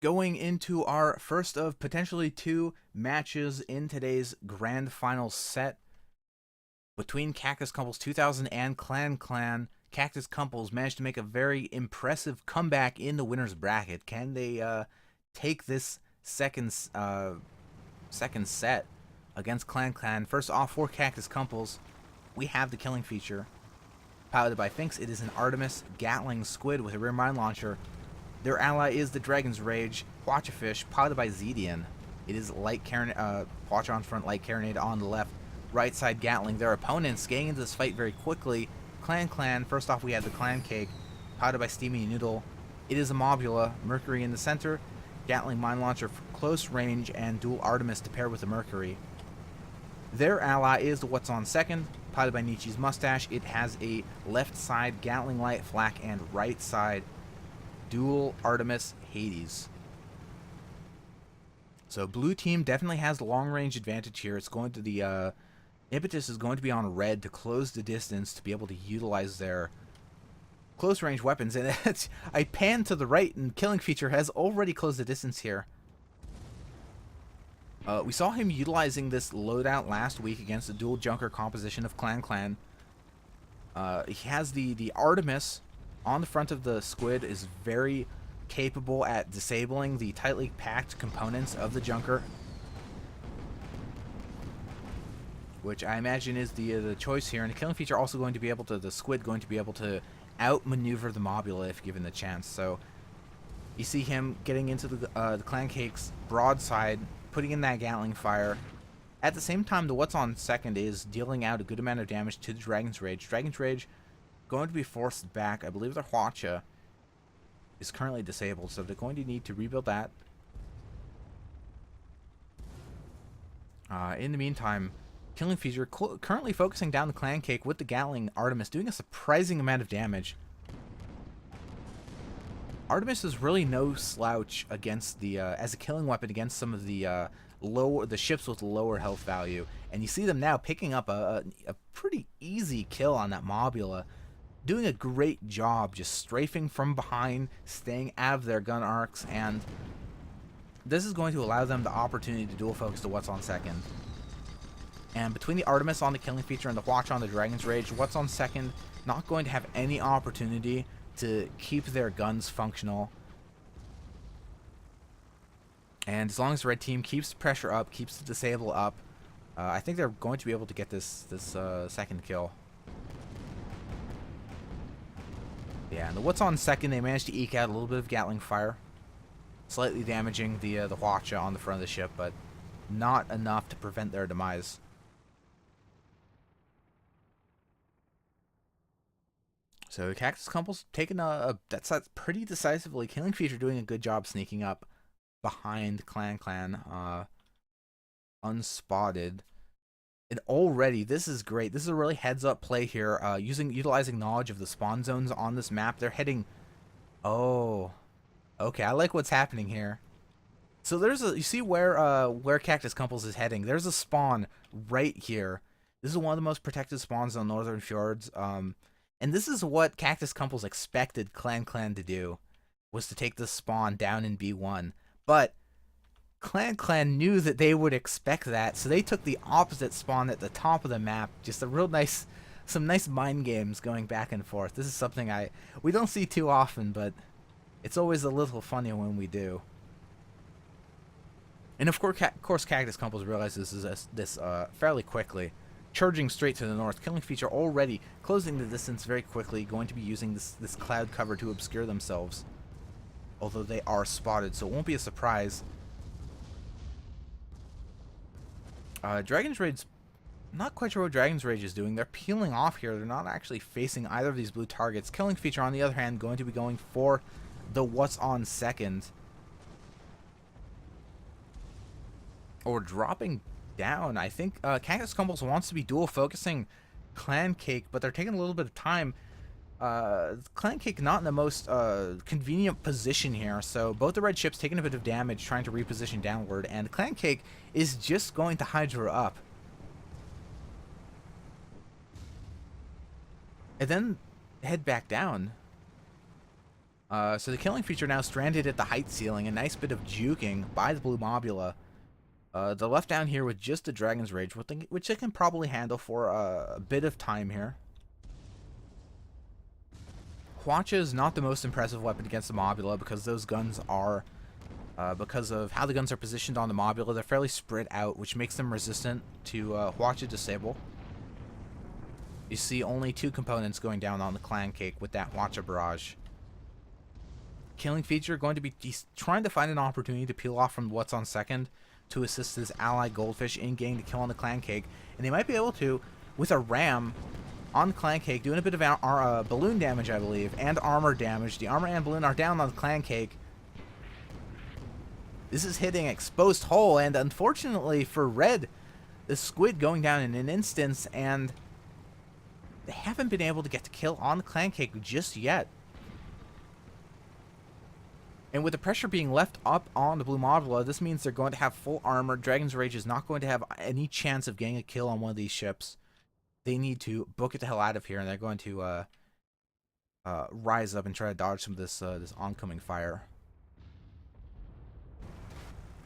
going into our first of potentially two matches in today's grand final set between Kaktuskumpelz 2000 and Clan. Kaktuskumpelz managed to make a very impressive comeback in the winner's bracket. Can they take this second set against Clan? First off, for Kaktuskumpelz, we have the killing feature. Piloted by Finks, it is an Artemis Gatling Squid with a rear mine launcher. Their ally is the Dragon's Rage Fish, piloted by Zedian. It is light Watcher on front, light Carronade on the left, right side Gatling. Their opponents getting into this fight very quickly. Clan. First off, we have the Clan Cake, piloted by Steamy Noodle. It is a Mobula, Mercury in the center, Gatling mine launcher for close range, and dual Artemis to pair with the Mercury. Their ally is the What's on second, piloted by Nietzsche's Mustache. It has a left side Gatling Light Flak and right side dual Artemis Hades. So blue team definitely has the long range advantage here. It's going to the impetus is going to be on red to close the distance to be able to utilize their close range weapons. And I pan to the right, and killing feature has already closed the distance here. We saw him utilizing this loadout last week against the dual junker composition of Clan. He has the Artemis on the front of the Squid, is very capable at disabling the tightly packed components of the junker, which I imagine is the choice here. And the killing feature also going to be able to, the Squid going to be able to outmaneuver the Mobula if given the chance. So you see him getting into the Clan Cake's broadside, putting in that Gatling fire. At the same time, the What's on second is dealing out a good amount of damage to the Dragon's Rage. Dragon's Rage going to be forced back. I believe their Hwacha is currently disabled, so they're going to need to rebuild that. In the meantime, killing feature currently focusing down the Clan Cake with the Gatling Artemis, doing a surprising amount of damage. Artemis is really no slouch against the as a killing weapon against some of the ships with lower health value, and you see them now picking up a pretty easy kill on that Mobula, doing a great job just strafing from behind, staying out of their gun arcs, and this is going to allow them the opportunity to dual focus to What's on second. And between the Artemis on the killing feature and the Watch on the Dragon's Rage, What's on second not going to have any opportunity to keep their guns functional. And as long as the red team keeps the pressure up, keeps the disable up, I think they're going to be able to get this second kill. Yeah, and the What's on second, they managed to eke out a little bit of Gatling fire, slightly damaging the Hwacha on the front of the ship, but not enough to prevent their demise. So Kaktuskumpelz taking that's pretty decisively. Killing feature doing a good job sneaking up behind Clan, unspotted. And already, this is great. This is a really heads-up play here. Utilizing knowledge of the spawn zones on this map. They're heading. Oh, okay. I like what's happening here. So there's you see where Kaktuskumpelz is heading. There's a spawn right here. This is one of the most protected spawns on Northern Fjords. And this is what Kaktuskumpelz expected Clan to do, was to take this spawn down in B1. But Clan knew that they would expect that, so they took the opposite spawn at the top of the map. Just some nice mind games going back and forth. This is something we don't see too often, but it's always a little funny when we do. And of course, Kaktuskumpelz realizes this fairly quickly. Charging straight to the north, killing feature already closing the distance very quickly, going to be using this cloud cover to obscure themselves, although they are spotted, so it won't be a surprise. Dragon's Rage, not quite sure what Dragon's Rage is doing. They're peeling off here. They're not actually facing either of these blue targets. Killing feature, on the other hand, going to be going for the What's on second, or dropping down. I think Kaktuskumpelz wants to be dual focusing Clan Cake, but they're taking a little bit of time. Clan Cake not in the most convenient position here, so both the red ships taking a bit of damage trying to reposition downward, and Clan Cake is just going to Hydra up. And then head back down. So the killing feature now stranded at the height ceiling. A nice bit of juking by the blue Mobula. They're left down here with just the Dragon's Rage, which they can probably handle for a bit of time here. Hwacha is not the most impressive weapon against the Mobula because those guns are, because of how the guns are positioned on the Mobula, they're fairly spread out, which makes them resistant to Hwacha Disable. You see only 2 components going down on the Clan Cake with that Hwacha Barrage. Killing feature going to be trying to find an opportunity to peel off from what's on second to assist his ally Goldfish in getting the kill on the Clan Cake, and they might be able to with a ram on the Clan Cake, doing a bit of balloon damage, I believe, and armor damage. The armor and balloon are down on the Clan Cake. This is hitting exposed hole, and unfortunately for Red, the squid going down in an instance, and they haven't been able to get the kill on the Clan Cake just yet. And with the pressure being left up on the blue Mobula, this means they're going to have full armor. Dragon's Rage is not going to have any chance of getting a kill on one of these ships. They need to book it the hell out of here, and they're going to rise up and try to dodge some of this oncoming fire.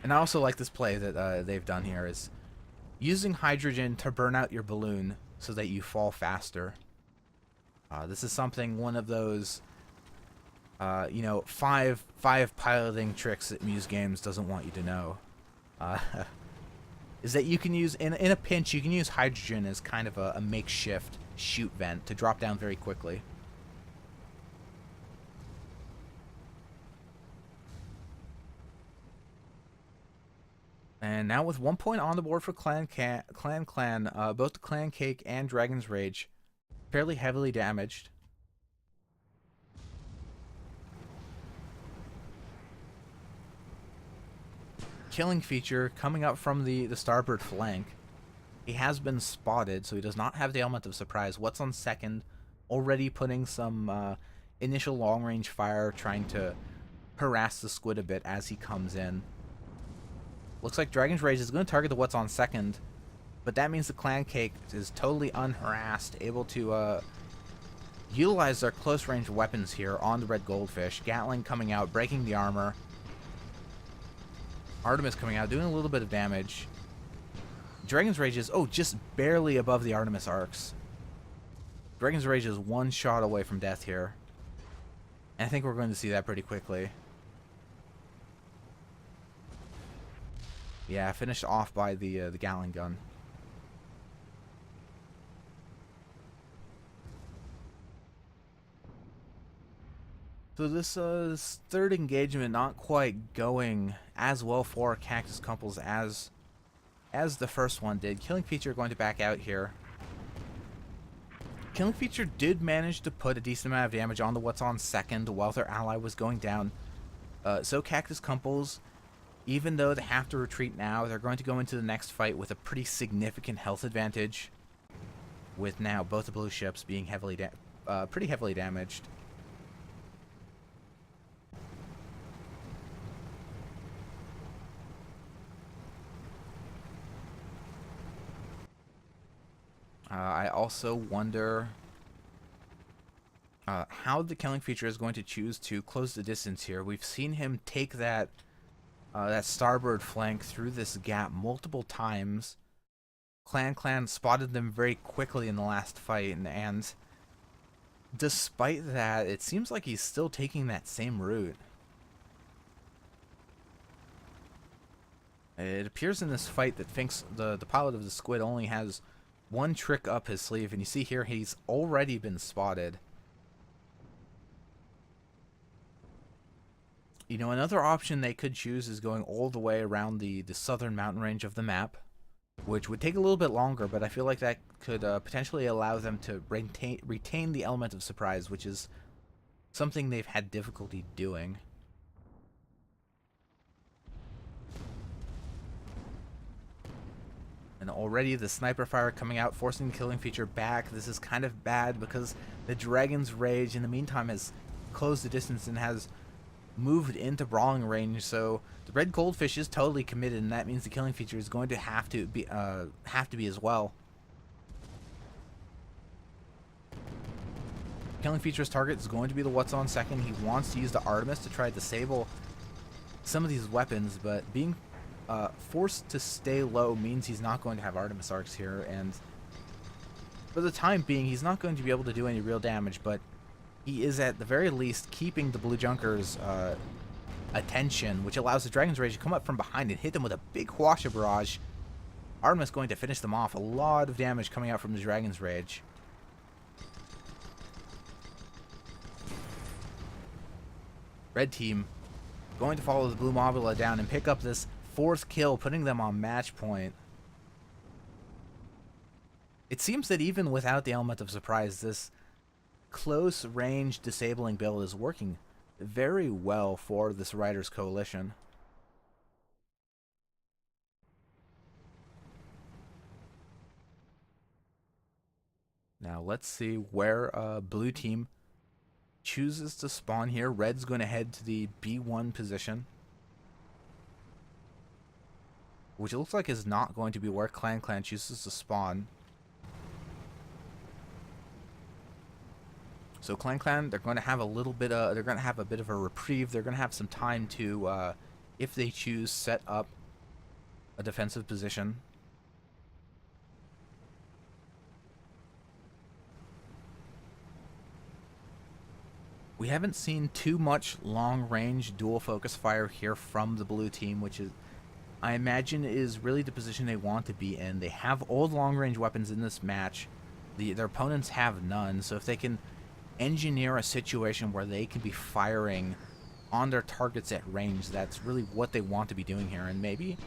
And I also like this play that they've done here, is using hydrogen to burn out your balloon so that you fall faster. This is something, one of those you know, five piloting tricks that Muse Games doesn't want you to know. Is that you can use, in a pinch, you can use hydrogen as kind of a makeshift chute vent to drop down very quickly. And now with 1 point on the board for Clan, both the Clan Cake and Dragon's Rage fairly heavily damaged. Killing feature coming up from the starboard flank. He has been spotted, so he does not have the element of surprise. What's on second? Already putting some initial long-range fire, trying to harass the squid a bit as he comes in. Looks like Dragon's Rage is going to target the what's on second, but that means the Clan Cake is totally unharassed, able to utilize their close-range weapons here on the red Goldfish. Gatling coming out, breaking the armor. Artemis coming out, doing a little bit of damage. Dragon's Rage is, just barely above the Artemis arcs. Dragon's Rage is 1 shot away from death here. And I think we're going to see that pretty quickly. Yeah, finished off by the Gatling gun. So this third engagement not quite going as well for Kaktuskumpelz as the first one did. Killing feature going to back out here. Killing feature did manage to put a decent amount of damage on the what's on second while their ally was going down. So Kaktuskumpelz, even though they have to retreat now, they're going to go into the next fight with a pretty significant health advantage, with now both the blue ships being pretty heavily damaged. I also wonder how the killing feature is going to choose to close the distance here. We've seen him take that starboard flank through this gap multiple times. Clan spotted them very quickly in the last fight, and despite that, it seems like he's still taking that same route. It appears in this fight that Finks, the pilot of the squid, only has 1 trick up his sleeve, and you see here he's already been spotted. You know, another option they could choose is going all the way around the southern mountain range of the map, which would take a little bit longer, but I feel like that could potentially allow them to retain the element of surprise, which is something they've had difficulty doing. And already the sniper fire coming out, forcing the killing feature back. This is kind of bad because the Dragon's Rage in the meantime has closed the distance and has moved into brawling range. So the red Goldfish is totally committed, and that means the killing feature is going to have to be as well. Killing Feature's target is going to be the What's On second. He wants to use the Artemis to try to disable some of these weapons, but being forced to stay low means he's not going to have Artemis arcs here, and for the time being, he's not going to be able to do any real damage, but he is at the very least keeping the Blue Junker's attention, which allows the Dragon's Rage to come up from behind and hit them with a big Hwasha Barrage. Artemis going to finish them off. A lot of damage coming out from the Dragon's Rage. Red team going to follow the Blue Mobula down and pick up this 4th kill, putting them on match point. It seems that even without the element of surprise, this close range disabling build is working very well for this Riders Coalition. Now let's see where blue team chooses to spawn here. Red's going to head to the B1 position, which it looks like is not going to be where Clan chooses to spawn. So Clan, they're going to have a little bit of, they're going to have a bit of a reprieve. They're going to have some time to, if they choose, set up a defensive position. We haven't seen too much long-range dual focus fire here from the blue team, which is, I imagine, is really the position they want to be in. They have old long-range weapons in this match. Their opponents have none, so if they can engineer a situation where they can be firing on their targets at range, that's really what they want to be doing here, and maybe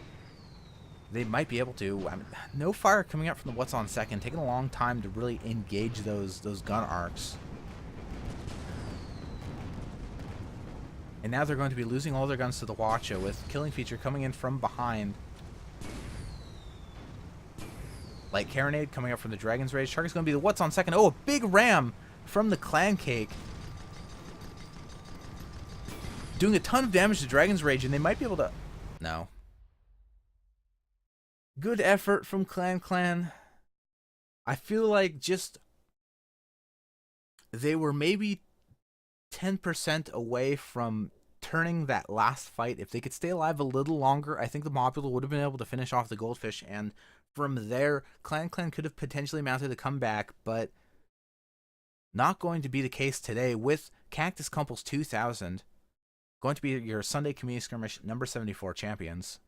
they might be able to. I mean, no fire coming out from the What's On second, taking a long time to really engage those gun arcs. And now they're going to be losing all their guns to the Hwasha, with Killing Feature coming in from behind. Light Carronade coming up from the Dragon's Rage. Target's going to be the What's On second. Oh, a big ram from the Clan Cake. Doing a ton of damage to Dragon's Rage, and they might be able to... No. Good effort from Clan. I feel like just... they were maybe 10% away from turning that last fight. If they could stay alive a little longer, I think the Mobula would have been able to finish off the Goldfish, and from there, Clan could have potentially mounted a comeback, but not going to be the case today with Kaktuskumpelz 2000 going to be your Sunday Community Skirmish number 74 champions.